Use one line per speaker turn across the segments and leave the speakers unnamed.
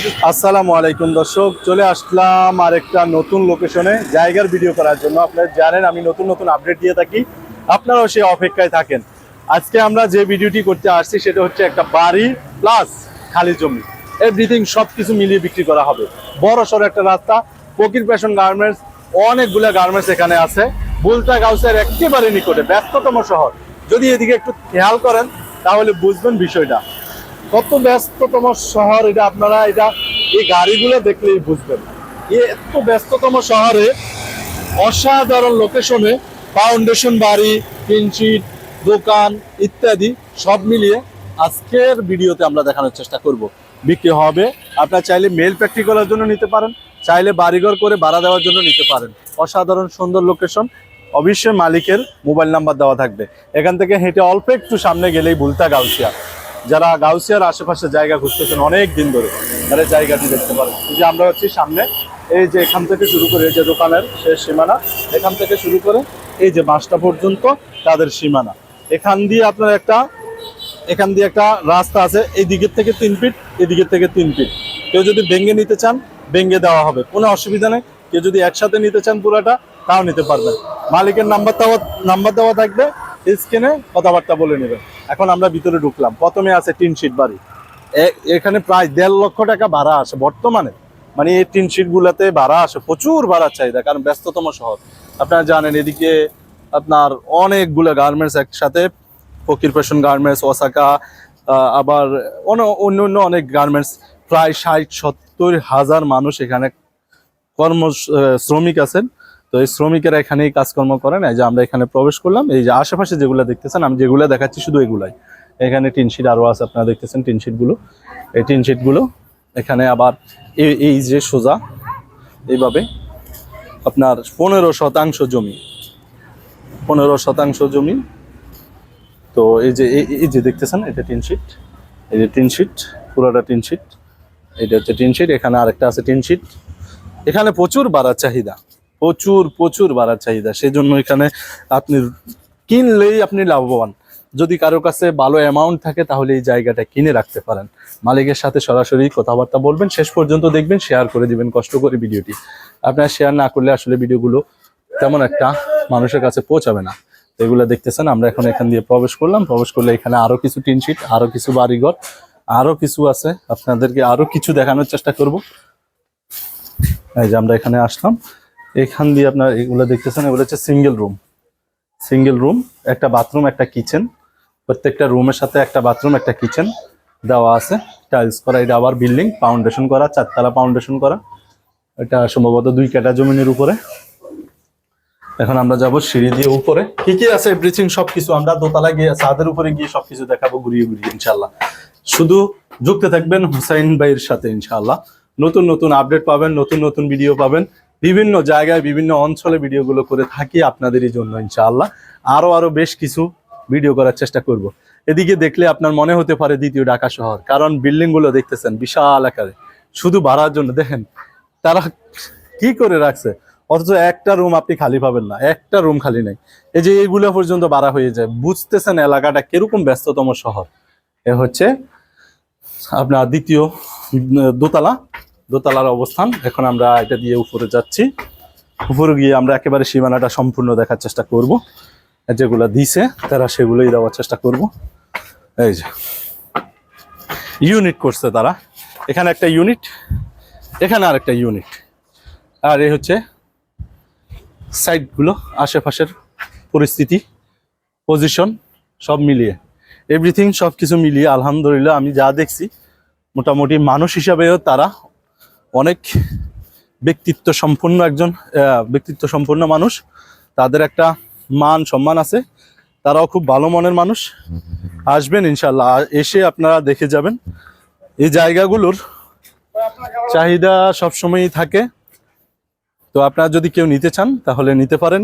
আসসালামু আলাইকুম দর্শক, চলে আসলাম আরেকটা নতুন লোকেশনে জায়গার ভিডিও করার জন্য। আপনারা জানেন আমি নতুন নতুন আপডেট দিয়ে থাকি, আপনারাও সেই অপেক্ষায় থাকেন। আজকে আমরা যে ভিডিওটি করতে আসছি সেটা হচ্ছে একটা বাড়ি প্লাস খালি জমি, এভরিথিং সব কিছু মিলিয়ে বিক্রি করা হবে। বড় সড়ো একটা রাস্তা, ফকির ফ্যাশন গার্মেন্টস, অনেকগুলো গার্মেন্টস এখানে আছে। বুলতা গাউসের একেবারে নিকটে, ব্যস্ততম শহর। যদি এদিকে একটু খেয়াল করেন তাহলে বুঝবেন বিষয়টা কত ব্যস্ততম শহর। এটা আপনারা এই গাড়িগুলো দেখলেই বুঝবেন। এত ব্যস্ততম শহরে অসাধারণ লোকেশনে ফাউন্ডেশন বাড়ি, টিনশিট, দোকান ইত্যাদি সব মিলিয়ে আজকের ভিডিওতে আমরা দেখানোর চেষ্টা করব। বিক্রি হবে, আপনারা চাইলে মেল ফ্যাক্টরি করার জন্য নিতে পারেন, চাইলে বাড়িঘর করে ভাড়া দেওয়ার জন্য নিতে পারেন। অসাধারণ সুন্দর লোকেশন, অবশ্যই মালিকের মোবাইল নাম্বার দেওয়া থাকবে। এখান থেকে হেঁটে অল্প একটু সামনে গেলেই বুলতা গাউসিয়া। যারা গাউসিয়ার আশেপাশে জায়গা খুঁজতেছেন অনেক দিন ধরে, তারা জায়গাটি দেখতে পারেন। এই যে আমরা হচ্ছি সামনে, এই যে এখান থেকে শুরু করে এই যে দোকানের শেষ সীমানা, এখান থেকে শুরু করে এই যে বাসটা পর্যন্ত তাদের সীমানা। এখান দিয়ে একটা রাস্তা আছে, এই দিকের থেকে 3 ফিট, এই দিকের থেকে 3 ফিট। কেউ যদি ভেঙে নিতে চান ভেঙে দেওয়া হবে, কোনো অসুবিধা নেই। কেউ যদি একসাথে নিতে চান পুরাটা, তাও নিতে পারবেন। মালিকের নাম্বার দেওয়া থাকবে, স্ক্রিনে কথাবার্তা বলে নেবেন। এখন আমরা ভিতরে ঢুকলাম। প্রথমে আছে টিনশিট বাড়ি। এখানে প্রায় 1.5 লক্ষ টাকা ভাড়া আসে বর্তমানে। মানে এই টিনশিট গুলাতে ভাড়া আসে, প্রচুর ভাড়ার চাহিদা, কারণ ব্যস্ততম শহর। আপনারা জানেন এদিকে আপনার অনেকগুলো গার্মেন্টস একসাথে, ফকির ফ্যাশন গার্মেন্টস, ওসাকা, আবার অন্য অনেক গার্মেন্টস। প্রায় 60-70 হাজার মানুষ এখানে শ্রমিক আছেন। তো এই শ্রমিকেরা এখানেই কাজকর্ম করেন। এই যে আমরা এখানে প্রবেশ করলাম, এই যে আশেপাশে যেগুলো দেখতেছেন, আমি যেগুলো দেখাচ্ছি শুধু এগুলাই। এখানে টিনশিট আরো আছে, আপনারা দেখতেছেন টিনশিট গুলো। এই টিনশিট গুলো এখানে আবার এই যে সোজা এইভাবে আপনার 15% জমি, 15% জমি। তো এই যে দেখতেছেন এটা টিনশিট, এই যে টিনশিট, পুরোটা টিনশিট। এটা হচ্ছে টিনশিট, এখানে আরেকটা আছে টিনশিট। এখানে প্রচুর ভাড়ার চাহিদা, প্রচুর ভাড়ার চাহিদা। সেই জন্য এখানে আপনি কিনলেই আপনি লাভবান। যদি কারো কাছে ভালো অ্যামাউন্ট থাকে তাহলে এই জায়গাটা কিনে রাখতে পারেন। মালিকের সাথে সরাসরি কথাবার্তা বলবেন, শেষ পর্যন্ত দেখবেন, শেয়ার করে দিবেন কষ্ট করে ভিডিওটি। আপনার শেয়ার না করলে আসলে ভিডিওগুলো তেমন একটা মানুষের কাছে পৌঁছাবে না। এগুলো দেখতেছেন, আমরা এখন এখান দিয়ে প্রবেশ করলাম। প্রবেশ করলে এখানে আরো কিছু টিনশিট, আরো কিছু বাড়িঘর, আরো কিছু আছে। আপনাদেরকে আরো কিছু দেখানোর চেষ্টা করব। এই যে আমরা এখানে আসলাম, এখান দিয়ে আপনার এগুলো দেখতেছেন, এগুলো হচ্ছে সিঙ্গেল রুম, একটা বাথরুম, একটা কিচেন। প্রত্যেকটা রুমের সাথে একটা বাথরুম, একটা কিচেন দেওয়া আছে, টাইলস করা। এটা আবার বিল্ডিং ফাউন্ডেশন করা, 4 তলা ফাউন্ডেশন করা। এটা সম্ভবত 2 কাঠা জমিনের উপরে। এখন আমরা যাব সিঁড়ি দিয়ে উপরে। কি আছে এভরিথিং সবকিছু আমরা দোতলায় গিয়ে, ছাদের উপরে গিয়ে সবকিছু দেখাবো ঘুরিয়ে ইনশাল্লাহ। শুধু যুক্ত থাকবেন হুসাইন ভাইয়ের সাথে ইনশাআল্লাহ। নতুন নতুন আপডেট পাবেন, নতুন নতুন ভিডিও পাবেন। বিভিন্ন জায়গায় বিভিন্ন অঞ্চলে ভিডিওগুলো করে থাকি আপনাদেরই জন্য ইনশাআল্লাহ। আরো বেশ কিছু ভিডিও করার চেষ্টা করব। এদিকে দেখলে আপনার মনে হতে পারে দ্বিতীয় ঢাকা শহর, কারণ বিল্ডিং গুলো দেখতেছেন বিশাল আকারে। শুধু ভাড়ার জন্য দেখেন তারা কি করে রাখছে, অথচ একটা রুম আপনি খালি পাবেন না, একটা রুম খালি নেই। এই যে এইগুলো পর্যন্ত ভাড়া হয়ে যায়। বুঝতেছেন এলাকাটা কিরকম ব্যস্ততম শহর। এ হচ্ছে আপনার দ্বিতীয় দোতলার অবস্থান। এখন আমরা এটা দিয়ে উপরে যাচ্ছি। উপরে গিয়ে আমরা একেবারে সীমানাটা সম্পূর্ণ দেখার চেষ্টা করব। যেগুলা দিছে তারা সেগুলোই দেওয়ার চেষ্টা করব। এই যে ইউনিট করছে তারা, এখানে একটা ইউনিট, এখানে আর একটা ইউনিট। আর এই হচ্ছে সাইডগুলো, আশেপাশের পরিস্থিতি, পজিশন সব মিলিয়ে, এভরিথিং সব কিছু মিলিয়ে আলহামদুলিল্লাহ আমি যা দেখছি, মোটামুটি মানুষ হিসাবেও তারা অনেক ব্যক্তিত্ব সম্পন্ন মানুষ। তাদের একটা মান সম্মান আছে, তারাও খুব ভালো মনের মানুষ। আসবেন ইনশাল্লাহ, এসে আপনারা দেখে যাবেন। এই জায়গাগুলোর চাহিদা সবসময়ই থাকে। তো আপনারা যদি কেউ নিতে চান তাহলে নিতে পারেন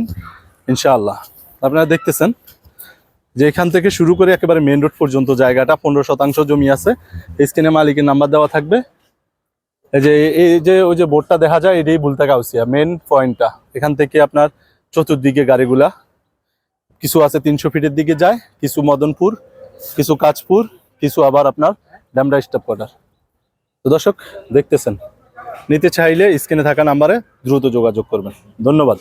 ইনশাআল্লাহ। আপনারা দেখতেছেন যে এখান থেকে শুরু করে একেবারে মেন রোড পর্যন্ত জায়গাটা 15% জমি আছে। স্ক্রিনে মালিকের নাম্বার দেওয়া থাকবে। এই যে ওই যে বোর্ডটা দেখা যায়, এটাই বুলতা গাউসিয়া মেন পয়েন্টটা। এখান থেকে আপনার চতুর্দিকে গাড়িগুলা কিছু আছে 300 ফিটের দিকে যায়, কিছু মদনপুর, কিছু কাঁচপুর, কিছু আবার আপনার ডামরা স্টপ কোয়ার্টার। তো দর্শক দেখতেছেন, নিতে চাইলে স্ক্রিনে থাকা নাম্বারে দ্রুত যোগাযোগ করবেন। ধন্যবাদ।